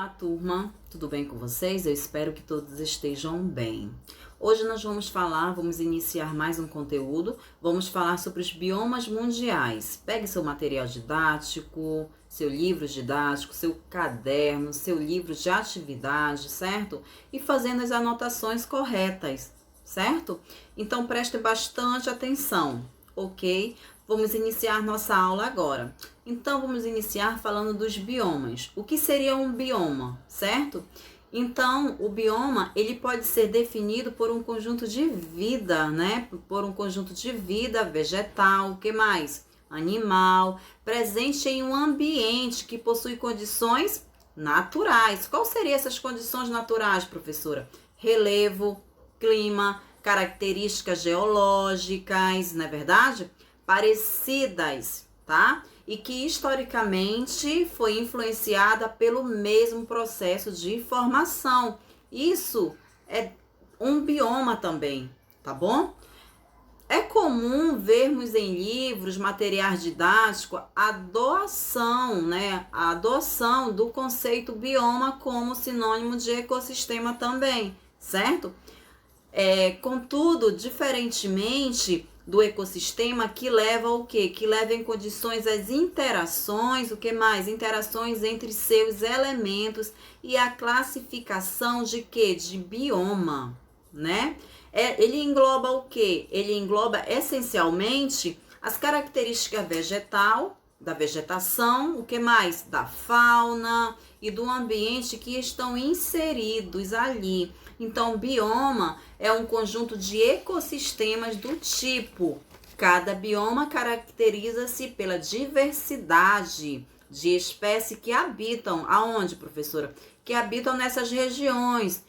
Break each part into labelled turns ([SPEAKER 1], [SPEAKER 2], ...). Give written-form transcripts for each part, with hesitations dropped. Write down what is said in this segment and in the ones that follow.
[SPEAKER 1] Olá, turma! Tudo bem com vocês? Eu espero que todos estejam bem. Hoje nós vamos iniciar mais um conteúdo. Vamos falar sobre os biomas mundiais. Pegue seu material didático, seu livro didático, seu caderno, seu livro de atividade, certo? E fazendo as anotações corretas, certo? Então preste bastante atenção, ok? Vamos iniciar nossa aula agora. Então, vamos iniciar falando dos biomas. O que seria um bioma, certo? Então, o bioma, ele pode ser definido por um conjunto de vida, né? Por um conjunto de vida vegetal, o que mais? Animal, presente em um ambiente que possui condições naturais. Quais seriam essas condições naturais, professora? Relevo, clima, características geológicas, não é verdade? Parecidas, tá? E que historicamente foi influenciada pelo mesmo processo de formação. Isso é um bioma também, tá bom? É comum vermos em livros, materiais didáticos, a adoção, né? A adoção do conceito bioma como sinônimo de ecossistema também, certo? Contudo, diferentemente do ecossistema, que leva ao quê? Que leva em condições as interações, o que mais? Interações entre seus elementos e a classificação de quê? De bioma, né? Ele engloba o quê? Ele engloba essencialmente as características da vegetação, o que mais? Da fauna e do ambiente que estão inseridos ali. Então, bioma é um conjunto de ecossistemas do tipo. Cada bioma caracteriza-se pela diversidade de espécies que habitam. Aonde, professora? Que habitam nessas regiões.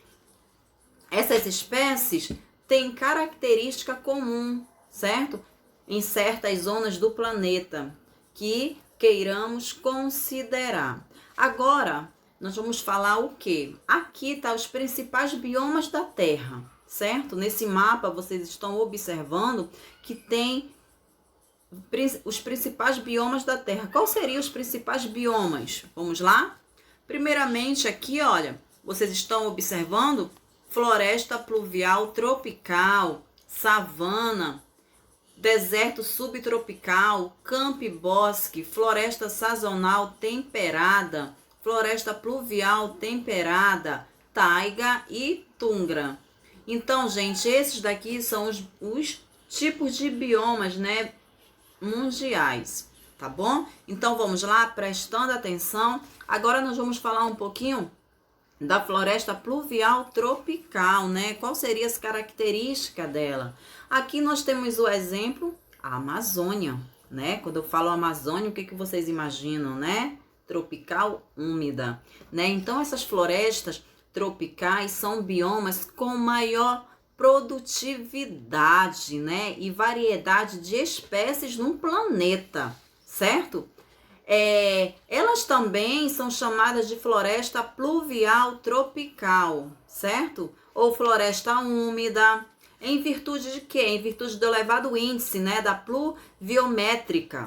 [SPEAKER 1] Essas espécies têm característica comum, certo? Em certas zonas do planeta que queiramos considerar. Agora, nós vamos falar o quê? Aqui tá os principais biomas da Terra, certo? Nesse mapa vocês estão observando que tem os principais biomas da Terra. Quais seriam os principais biomas? Vamos lá? Primeiramente aqui, olha, vocês estão observando floresta pluvial tropical, savana, deserto subtropical, campo e bosque, floresta sazonal temperada, floresta pluvial temperada, taiga e tundra. Então, gente, esses daqui são os tipos de biomas, né, mundiais, tá bom? Então, vamos lá, prestando atenção. Agora nós vamos falar um pouquinho da floresta pluvial tropical, né? Qual seria as características dela? Aqui nós temos o exemplo, a Amazônia, né? Quando eu falo Amazônia, o que vocês imaginam, né? Tropical úmida, né? Então, essas florestas tropicais são biomas com maior produtividade, né? E variedade de espécies no planeta, certo? Elas também são chamadas de floresta pluvial tropical, certo? Ou floresta úmida, em virtude de quê? Em virtude do elevado índice, né, da pluviométrica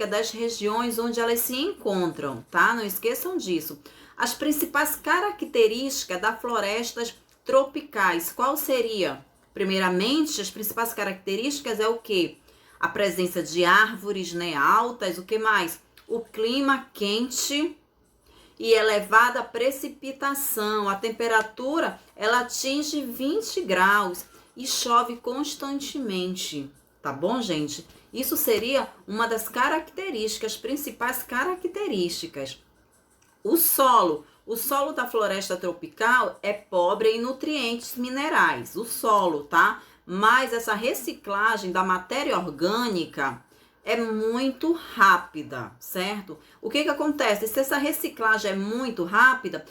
[SPEAKER 1] das regiões onde elas se encontram, tá? Não esqueçam disso. As principais características das florestas tropicais, qual seria? Primeiramente, as principais características é o quê? A presença de árvores, né, altas, o que mais? O clima quente e elevada precipitação. A temperatura, ela atinge 20 graus e chove constantemente. Tá bom, gente? Isso seria uma das características, principais características. O solo da floresta tropical é pobre em nutrientes minerais. O solo, tá? Mas essa reciclagem da matéria orgânica é muito rápida, certo? O que acontece? Se essa reciclagem é muito rápida,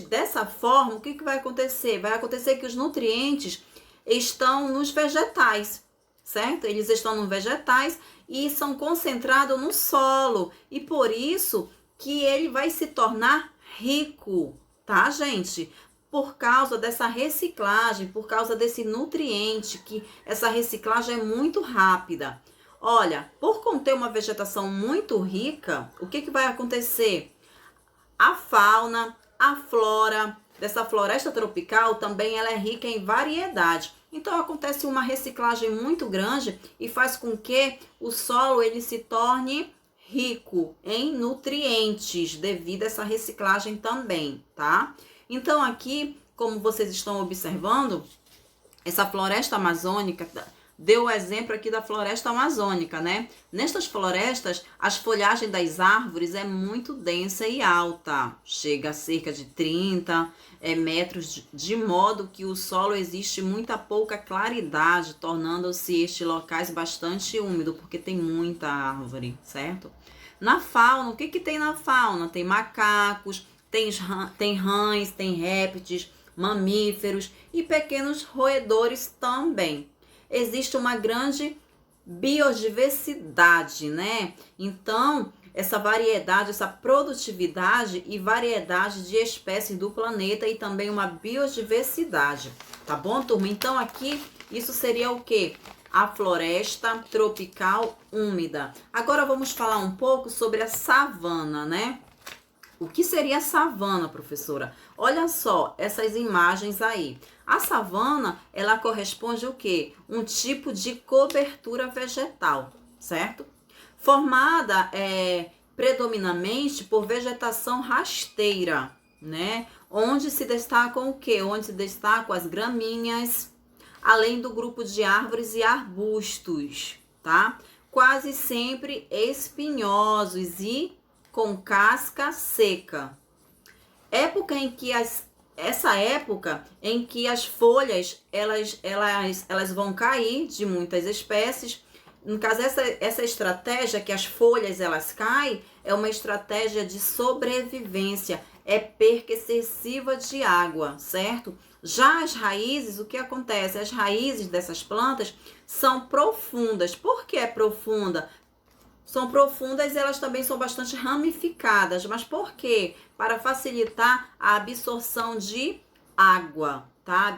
[SPEAKER 1] dessa forma, o que vai acontecer? Vai acontecer que os nutrientes estão nos vegetais, certo? Eles estão nos vegetais e são concentrados no solo. E por isso que ele vai se tornar rico, tá, gente? Por causa dessa reciclagem, por causa desse nutriente, que essa reciclagem é muito rápida. Olha, por conter uma vegetação muito rica, o que vai acontecer? A fauna A flora dessa floresta tropical também ela é rica em variedade. Então acontece uma reciclagem muito grande e faz com que o solo ele se torne rico em nutrientes devido a essa reciclagem também, tá? Então aqui, como vocês estão observando, essa floresta amazônica, deu o exemplo aqui da floresta amazônica, né? Nestas florestas, as folhagens das árvores é muito densa e alta, chega a cerca de 30 metros, de modo que o solo existe muita pouca claridade, tornando-se estes locais bastante úmidos, porque tem muita árvore, certo? Na fauna, o que que tem na fauna? Tem macacos, tem rãs, tem répteis, mamíferos e pequenos roedores também. Existe uma grande biodiversidade, né? Então, essa variedade, essa produtividade e variedade de espécies do planeta e também uma biodiversidade, tá bom, turma? Então, aqui, isso seria o quê? A floresta tropical úmida. Agora, vamos falar um pouco sobre a savana, né? O que seria a savana, professora? Olha só essas imagens aí. A savana, ela corresponde ao quê? Um tipo de cobertura vegetal, certo? Formada predominantemente por vegetação rasteira, né? Onde se destacam o quê? Onde se destacam as gramíneas, além do grupo de árvores e arbustos, tá? Quase sempre espinhosos e com casca seca. Essa época em que as folhas elas vão cair de muitas espécies. No caso, essa estratégia que as folhas elas caem é uma estratégia de sobrevivência, é perca excessiva de água, certo? Já as raízes, o que acontece? As raízes dessas plantas são profundas. Por que é profunda? São profundas e elas também são bastante ramificadas. Mas por quê? Para facilitar a absorção de água, tá?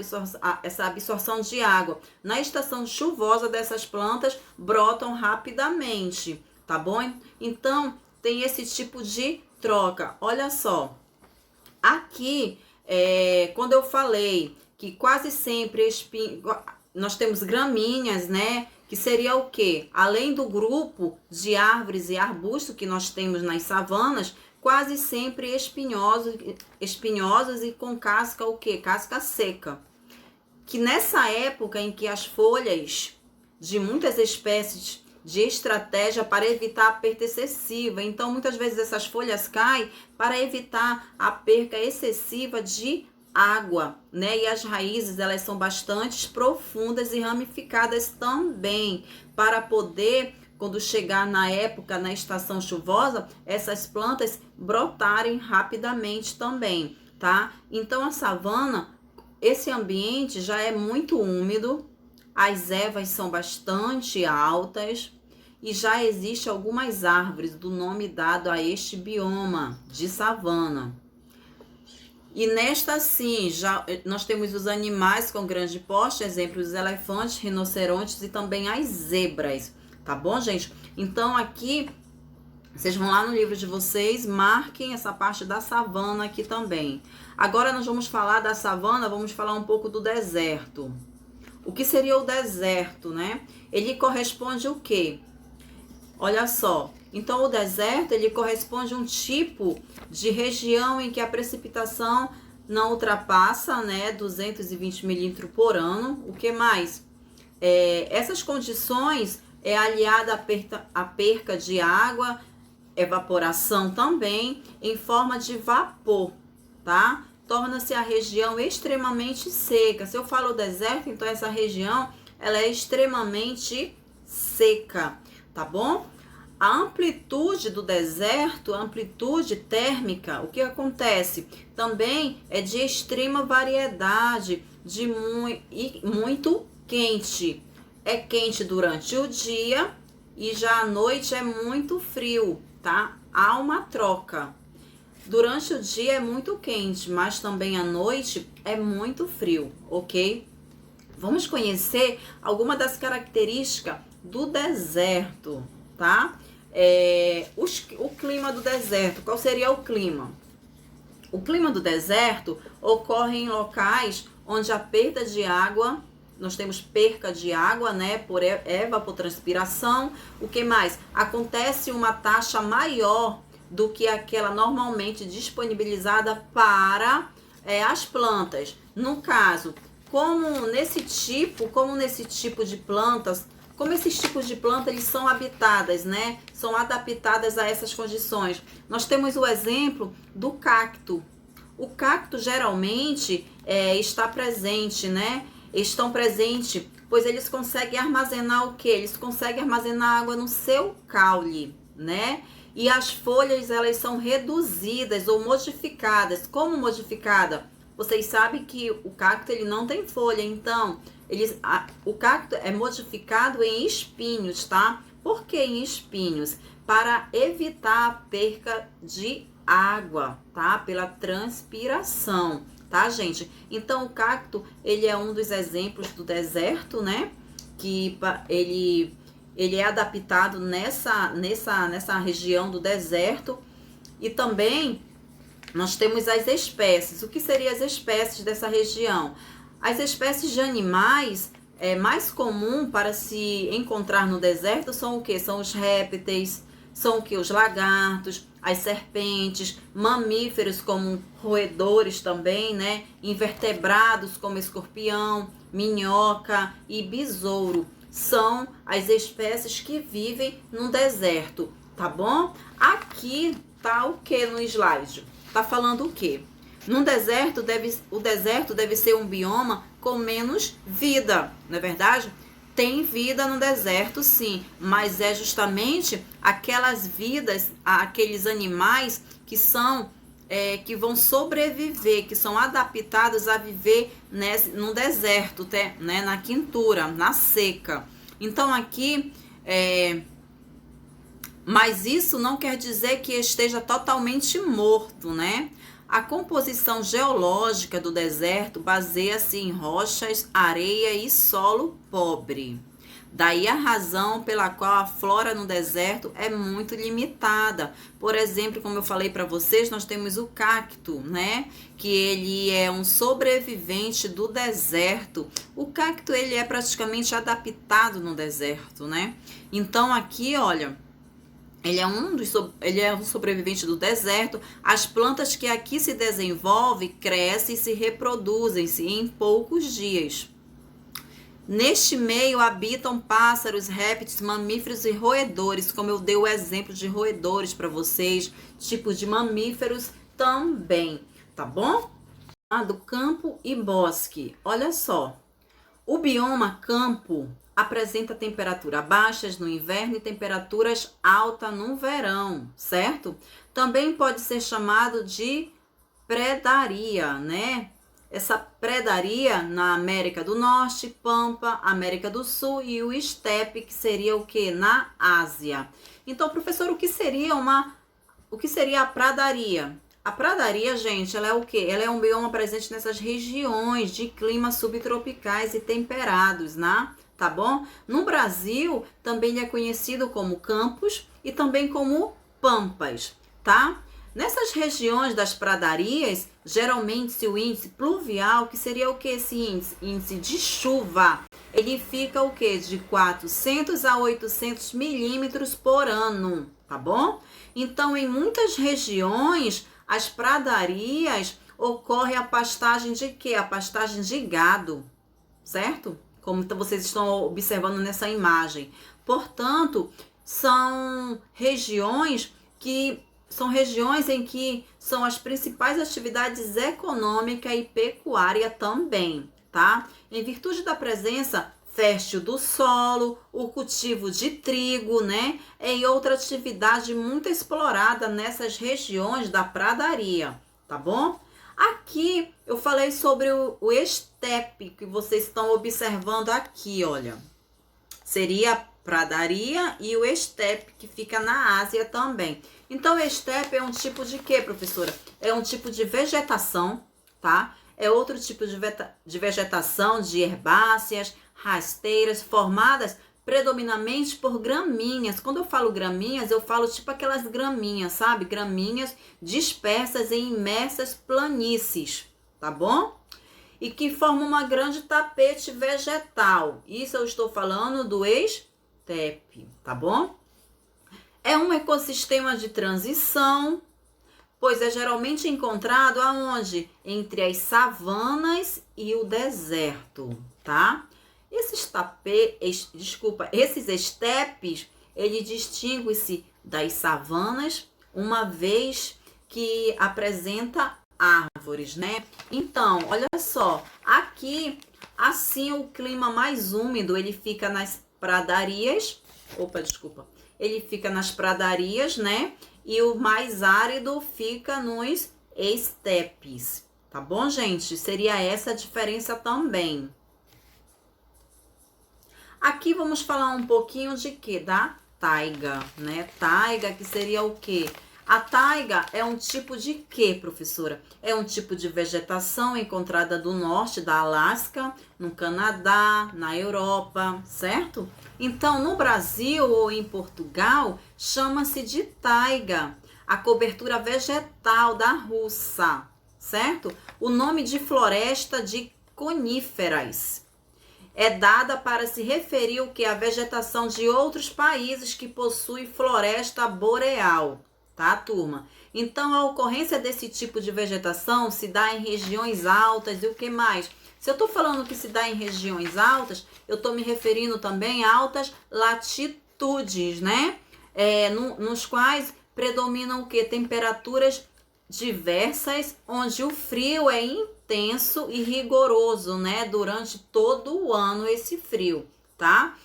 [SPEAKER 1] Essa absorção de água. Na estação chuvosa dessas plantas brotam rapidamente, tá bom? Então, tem esse tipo de troca. Olha só. Aqui, quando eu falei que quase sempre nós temos gramíneas, né? Que seria o quê? Além do grupo de árvores e arbustos que nós temos nas savanas, quase sempre espinhosos e com casca o quê? Casca seca. Que nessa época em que as folhas de muitas espécies de estratégia para evitar a perda excessiva, então muitas vezes essas folhas caem para evitar a perda excessiva de água, né? E as raízes, elas são bastante profundas e ramificadas também, para poder, quando chegar na época, na estação chuvosa, essas plantas brotarem rapidamente também, tá? Então, a savana, esse ambiente já é muito úmido, as ervas são bastante altas e já existem algumas árvores do nome dado a este bioma de savana. E nesta sim, já nós temos os animais com grande porte, exemplo, os elefantes, rinocerontes e também as zebras, tá bom, gente? Então aqui, vocês vão lá no livro de vocês, marquem essa parte da savana aqui também. Agora nós vamos falar da savana, vamos falar um pouco do deserto. O que seria o deserto, né? Ele corresponde ao quê? Olha só. Então, o deserto, ele corresponde a um tipo de região em que a precipitação não ultrapassa, né, 220 milímetros por ano. O que mais? Essas condições aliada à perca de água, evaporação também, em forma de vapor, tá? Torna-se a região extremamente seca. Se eu falo deserto, então essa região, ela é extremamente seca, tá bom? A amplitude do deserto, a amplitude térmica, o que acontece? Também é de extrema variedade, de muito quente. É quente durante o dia e já à noite é muito frio, tá? Há uma troca. Durante o dia é muito quente, mas também à noite é muito frio, ok? Vamos conhecer algumas das características do deserto, tá? O clima do deserto, qual seria o clima? O clima do deserto ocorre em locais onde a perda de água, nós temos perca de água, né, por evapotranspiração. O que mais? Acontece uma taxa maior do que aquela normalmente disponibilizada para as plantas. No caso, como nesse tipo de plantas, como esses tipos de plantas eles são habitadas, né? São adaptadas a essas condições. Nós temos o exemplo do cacto. O cacto geralmente está presente, né? Estão presentes, pois eles conseguem armazenar o quê? Eles conseguem armazenar água no seu caule, né? E as folhas, elas são reduzidas ou modificadas. Como modificada? Vocês sabem que o cacto ele não tem folha, então o cacto é modificado em espinhos, tá? Por que em espinhos? Para evitar a perca de água, tá? Pela transpiração, tá, gente? Então, o cacto, ele é um dos exemplos do deserto, né? Que ele é adaptado nessa região do deserto. E também nós temos as espécies. O que seriam as espécies dessa região? As espécies de animais mais comum para se encontrar no deserto são o que? São os répteis, são o que? Os lagartos, as serpentes, mamíferos como roedores também, né? Invertebrados como escorpião, minhoca e besouro. São as espécies que vivem no deserto, tá bom? Aqui tá o que no slide? Tá falando o quê? No deserto, o deserto deve ser um bioma com menos vida, não é verdade? Tem vida no deserto, sim, mas é justamente aquelas vidas, aqueles animais que são que vão sobreviver, que são adaptados a viver no deserto, né, na quintura, na seca. Então aqui, mas isso não quer dizer que esteja totalmente morto, né? A composição geológica do deserto baseia-se em rochas, areia e solo pobre. Daí a razão pela qual a flora no deserto é muito limitada. Por exemplo, como eu falei para vocês, nós temos o cacto, né? Que ele é um sobrevivente do deserto. O cacto, ele é praticamente adaptado no deserto, né? Então aqui, olha, ele é um sobrevivente do deserto. As plantas que aqui se desenvolvem, crescem e se reproduzem em poucos dias. Neste meio habitam pássaros, répteis, mamíferos e roedores, como eu dei o exemplo de roedores para vocês, tipos de mamíferos também, tá bom? Do campo e bosque. Olha só, o bioma campo apresenta temperaturas baixas no inverno e temperaturas altas no verão, certo? Também pode ser chamado de predaria, né? Essa predaria na América do Norte, Pampa, América do Sul e o estepe, que seria o que? Na Ásia. Então, professor, o que seria a pradaria? A pradaria, gente, ela é o quê? Ela é um bioma presente nessas regiões de climas subtropicais e temperados, né? Tá bom? No Brasil, também ele é conhecido como campos e também como pampas, tá? Nessas regiões das pradarias, geralmente o índice pluvial, que seria o que esse índice? Índice de chuva, ele fica o que? De 400 a 800 milímetros por ano, tá bom? Então, em muitas regiões, as pradarias ocorre a pastagem de quê? A pastagem de gado, certo? Como vocês estão observando nessa imagem. Portanto, são regiões em que são as principais atividades econômica e pecuária também, tá? Em virtude da presença fértil do solo, o cultivo de trigo, né? E outra atividade muito explorada nessas regiões da pradaria, tá bom? Aqui eu falei sobre o estepe, que vocês estão observando aqui, olha. Seria a pradaria e o estepe, que fica na Ásia também. Então, o estepe é um tipo de quê, professora? É um tipo de vegetação, tá? É outro tipo de vegetação, de herbáceas, rasteiras, formadas predominantemente por graminhas. Quando eu falo graminhas, eu falo tipo aquelas graminhas, sabe? Graminhas dispersas em imersas planícies, tá bom? E que formam uma grande tapete vegetal. Isso eu estou falando do estepe, tá bom? É um ecossistema de transição, pois é geralmente encontrado aonde? Entre as savanas e o deserto, tá? Esses estepes, ele distingue-se das savanas, uma vez que apresenta árvores, né? Então, olha só, aqui, assim, o clima mais úmido, ele fica nas pradarias, ele fica nas pradarias, né? E o mais árido fica nos estepes, tá bom, gente? Seria essa a diferença também. Aqui vamos falar um pouquinho de quê? Da taiga, né? Taiga, que seria o quê? A taiga é um tipo de quê, professora? É um tipo de vegetação encontrada do norte da Alasca, no Canadá, na Europa, certo? Então, no Brasil ou em Portugal, chama-se de taiga, a cobertura vegetal da Russa, certo? O nome de floresta de coníferas é dada para se referir ao que a vegetação de outros países que possuem floresta boreal, tá, turma? Então, a ocorrência desse tipo de vegetação se dá em regiões altas e o que mais? Se eu estou falando que se dá em regiões altas, eu estou me referindo também a altas latitudes, né? Nos quais predominam o que? Temperaturas diversas, onde o frio é intenso e rigoroso, né? Durante todo o ano esse frio, tá?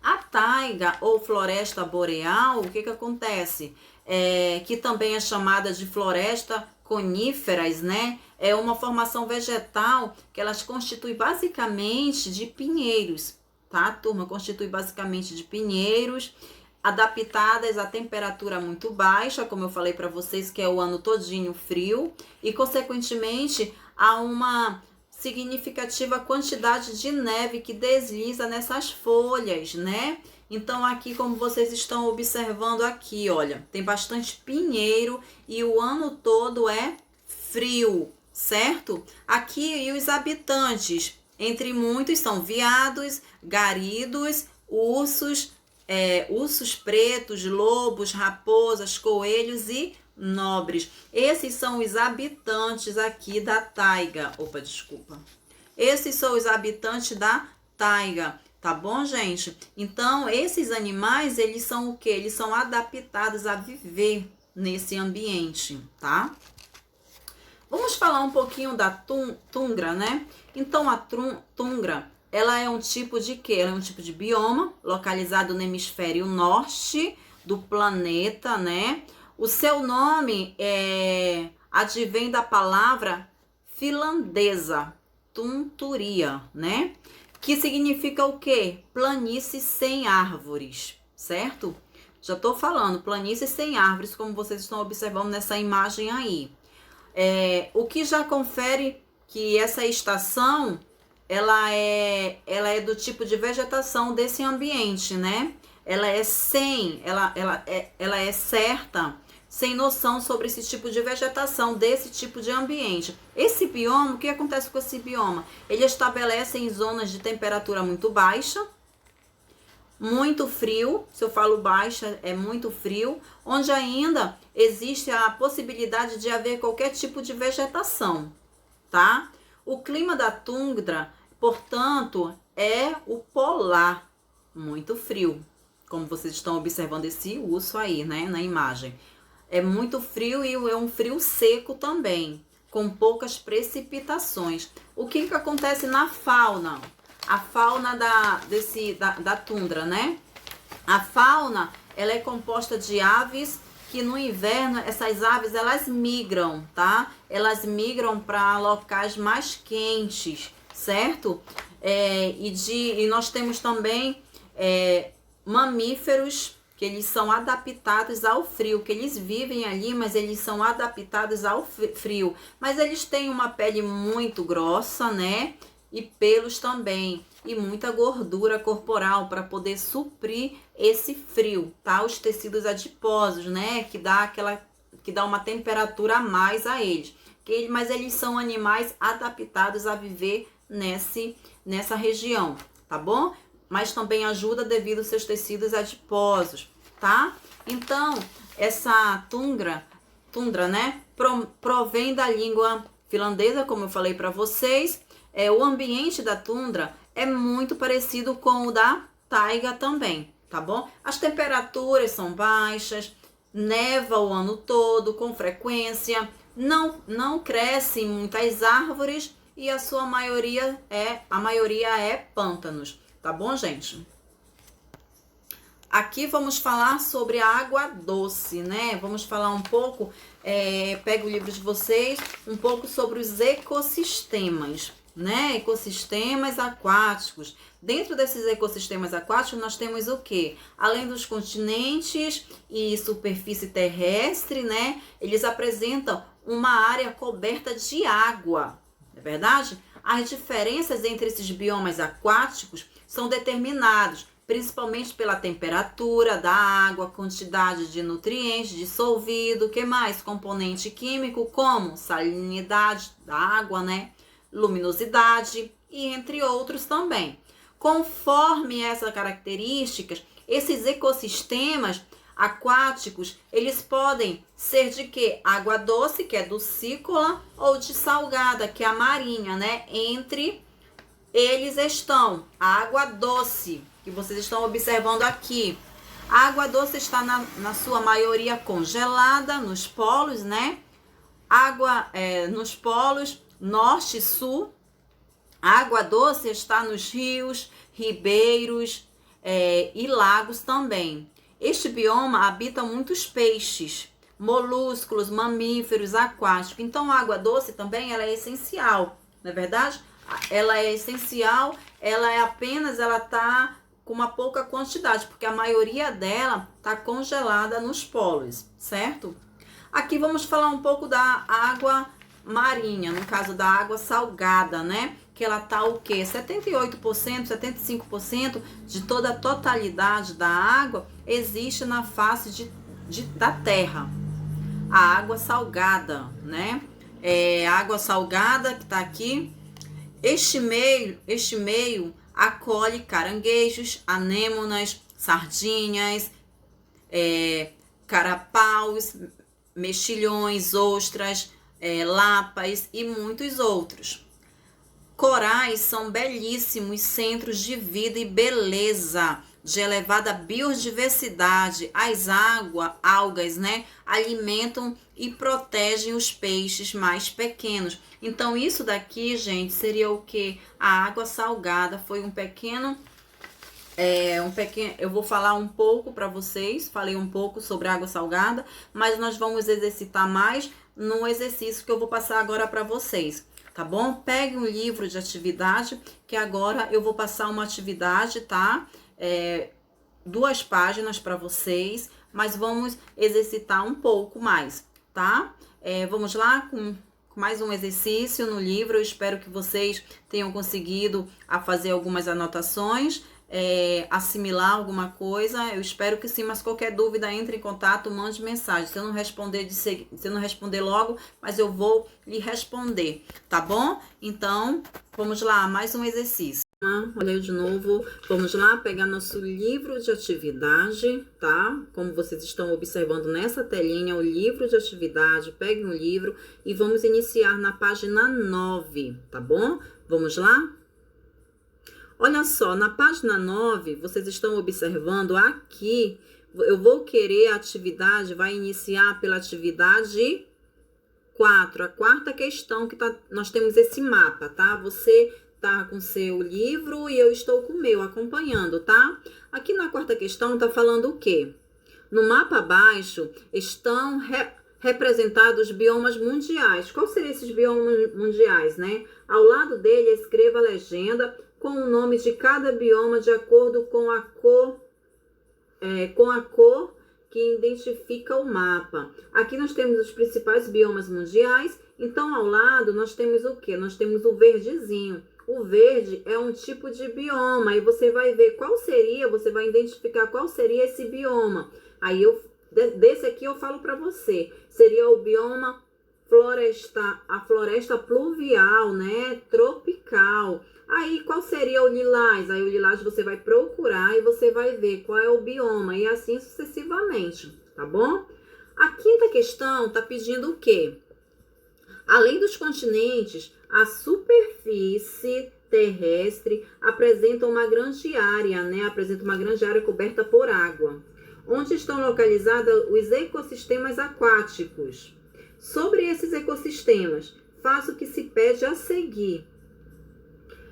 [SPEAKER 1] A taiga ou floresta boreal, o que acontece? Que também é chamada de floresta coníferas, né? É uma formação vegetal que elas constituem basicamente de pinheiros, tá, turma? Constitui basicamente de pinheiros, adaptadas a temperatura muito baixa, como eu falei para vocês, que é o ano todinho frio, e consequentemente há uma significativa quantidade de neve que desliza nessas folhas, né? Então aqui, como vocês estão observando aqui, olha, tem bastante pinheiro e o ano todo é frio, certo? Aqui, e os habitantes, entre muitos, são veados, garidos, ursos pretos, lobos, raposas, coelhos e nobres. Esses são os habitantes aqui da taiga. Esses são os habitantes da taiga, tá bom, gente? Então, esses animais, eles são o quê? Eles são adaptados a viver nesse ambiente, tá? Vamos falar um pouquinho da tundra, né? Então, a tundra, ela é um tipo de quê? Ela é um tipo de bioma localizado no hemisfério norte do planeta, né? O seu nome advém da palavra finlandesa, tunturia, né? Que significa o quê? Planície sem árvores, certo? Já tô falando, planície sem árvores, como vocês estão observando nessa imagem aí. O que já confere que essa estação ela é do tipo de vegetação desse ambiente, né? Ela é certa, sem noção sobre esse tipo de vegetação, desse tipo de ambiente. Esse bioma, o que acontece com esse bioma? Ele estabelece em zonas de temperatura muito baixa, muito frio, se eu falo baixa, é muito frio, onde ainda existe a possibilidade de haver qualquer tipo de vegetação, tá? O clima da tundra, portanto, é o polar, muito frio, como vocês estão observando esse urso aí, né, na imagem. É muito frio e é um frio seco também, com poucas precipitações. O que acontece na fauna? A fauna da tundra, né? A fauna, ela é composta de aves que no inverno, essas aves, elas migram, tá? Elas migram para locais mais quentes, certo? E nós temos também mamíferos que eles são adaptados ao frio, que eles vivem ali, mas eles são adaptados ao frio. Mas eles têm uma pele muito grossa, né? e pelos também, e muita gordura corporal para poder suprir esse frio, tá? Os tecidos adiposos, né? Que dá uma temperatura a mais a eles. Mas eles são animais adaptados a viver nessa região, tá bom? Mas também ajuda devido aos seus tecidos adiposos, tá? Então, essa tundra, né, provém da língua finlandesa, como eu falei para vocês. O ambiente da tundra é muito parecido com o da taiga também, tá bom? As temperaturas são baixas, neva o ano todo com frequência, não crescem muitas árvores e a maioria é pântanos, tá bom, gente? Aqui vamos falar sobre a água doce, né? Vamos falar um pouco, pega o livro de vocês, um pouco sobre os ecossistemas, né? Ecossistemas aquáticos. Dentro desses ecossistemas aquáticos, nós temos o quê? Além dos continentes e superfície terrestre, né? Eles apresentam uma área coberta de água, não é verdade? As diferenças entre esses biomas aquáticos são determinados principalmente pela temperatura da água, quantidade de nutrientes dissolvido, que mais? Componente químico como salinidade da água, né? Luminosidade e entre outros também. Conforme essas características, esses ecossistemas aquáticos, eles podem ser de quê? Água doce, que é dulcícola, ou de salgada, que é a marinha, né? Entre eles estão a água doce, que vocês estão observando aqui. A água doce está na sua maioria congelada nos polos, né? Nos polos norte e sul. A água doce está nos rios, ribeiros e lagos também. Este bioma habita muitos peixes, molúsculos, mamíferos, aquáticos. Então, a água doce também ela é essencial, não é verdade? Ela é essencial, ela tá com uma pouca quantidade, porque a maioria dela tá congelada nos polos, certo? Aqui vamos falar um pouco da água marinha, no caso da água salgada, né? Que ela tá o quê? 78%, 75% de toda a totalidade da água existe na face da terra. A água salgada, né? A água salgada que tá aqui. Este meio acolhe caranguejos, anêmonas, sardinhas, carapaus, mexilhões, ostras, lapas e muitos outros. Corais são belíssimos centros de vida e beleza, de elevada biodiversidade. As algas, né, alimentam e protegem os peixes mais pequenos. Então, isso daqui, gente, seria o que? A água salgada foi um pequeno... eu vou falar um pouco para vocês, falei um pouco sobre a água salgada, mas nós vamos exercitar mais no exercício que eu vou passar agora para vocês. Tá bom? Pegue um livro de atividade, que agora eu vou passar uma atividade, tá? 2 páginas para vocês, mas vamos exercitar um pouco mais, tá? Vamos lá com mais um exercício no livro. Eu espero que vocês tenham conseguido fazer algumas anotações, assimilar alguma coisa. Eu espero que sim, mas qualquer dúvida, entre em contato, mande mensagem. Se eu não responder logo, mas eu vou lhe responder, tá bom? Então, vamos lá, mais um exercício. Olha aí de novo, vamos lá pegar nosso livro de atividade, tá? Como vocês estão observando nessa telinha, o livro de atividade, peguem o livro e vamos iniciar na página 9, tá bom? Vamos lá? Olha só, na página 9, vocês estão observando aqui, eu vou querer a atividade, vai iniciar pela atividade 4, a quarta questão que nós temos esse mapa, tá? Você tá com seu livro e eu estou com o meu, acompanhando, tá? Aqui na quarta questão tá falando o quê? No mapa abaixo estão representados biomas mundiais. Quais seriam esses biomas mundiais, né? Ao lado dele, escreva a legenda com o nome de cada bioma de acordo com a cor que identifica o mapa. Aqui nós temos os principais biomas mundiais. Então, ao lado, nós temos o quê? Nós temos o verdezinho. O verde é um tipo de bioma e você vai ver qual seria, você vai identificar qual seria esse bioma. Aí desse aqui eu falo para você, seria o bioma a floresta pluvial, né, tropical. Aí qual seria o lilás? Aí o lilás você vai procurar e você vai ver qual é o bioma e assim sucessivamente, tá bom? A quinta questão tá pedindo o quê? Além dos continentes, a superfície terrestre apresenta uma grande área, né? Apresenta uma grande área coberta por água, onde estão localizados os ecossistemas aquáticos. Sobre esses ecossistemas, faça o que se pede a seguir.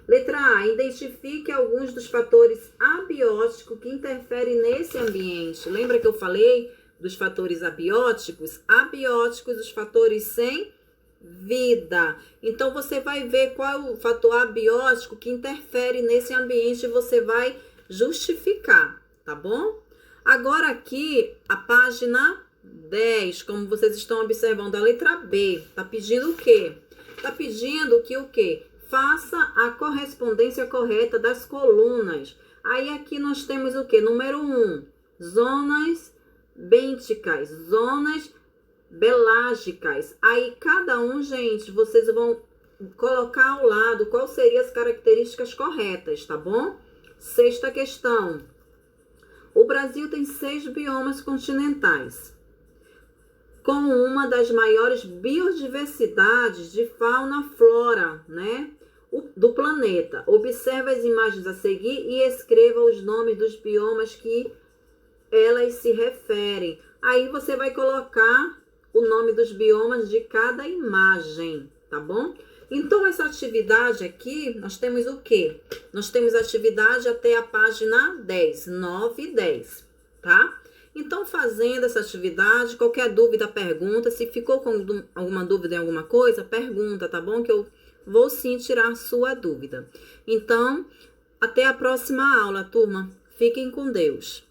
[SPEAKER 1] Letra A, identifique alguns dos fatores abióticos que interferem nesse ambiente. Lembra que eu falei dos fatores abióticos? Abióticos, os fatores sem vida. Então, você vai ver qual é o fator abiótico que interfere nesse ambiente e você vai justificar, tá bom? Agora aqui, a página 10, como vocês estão observando, a letra B, tá pedindo o quê? Tá pedindo que o quê? Faça a correspondência correta das colunas. Aí aqui nós temos o quê? Número 1, zonas bênticas, zonas belágicas. Aí cada um, gente, vocês vão colocar ao lado qual seriam as características corretas, tá bom? Sexta questão. O Brasil tem 6 biomas continentais, com uma das maiores biodiversidades de fauna e flora, né, do planeta. Observe as imagens a seguir e escreva os nomes dos biomas que elas se referem. Aí você vai colocar o nome dos biomas de cada imagem, tá bom? Então, essa atividade aqui, nós temos o quê? Nós temos atividade até a página 10, 9 e 10, tá? Então, fazendo essa atividade, qualquer dúvida, pergunta. Se ficou com alguma dúvida em alguma coisa, pergunta, tá bom? Que eu vou sim tirar sua dúvida. Então, até a próxima aula, turma. Fiquem com Deus.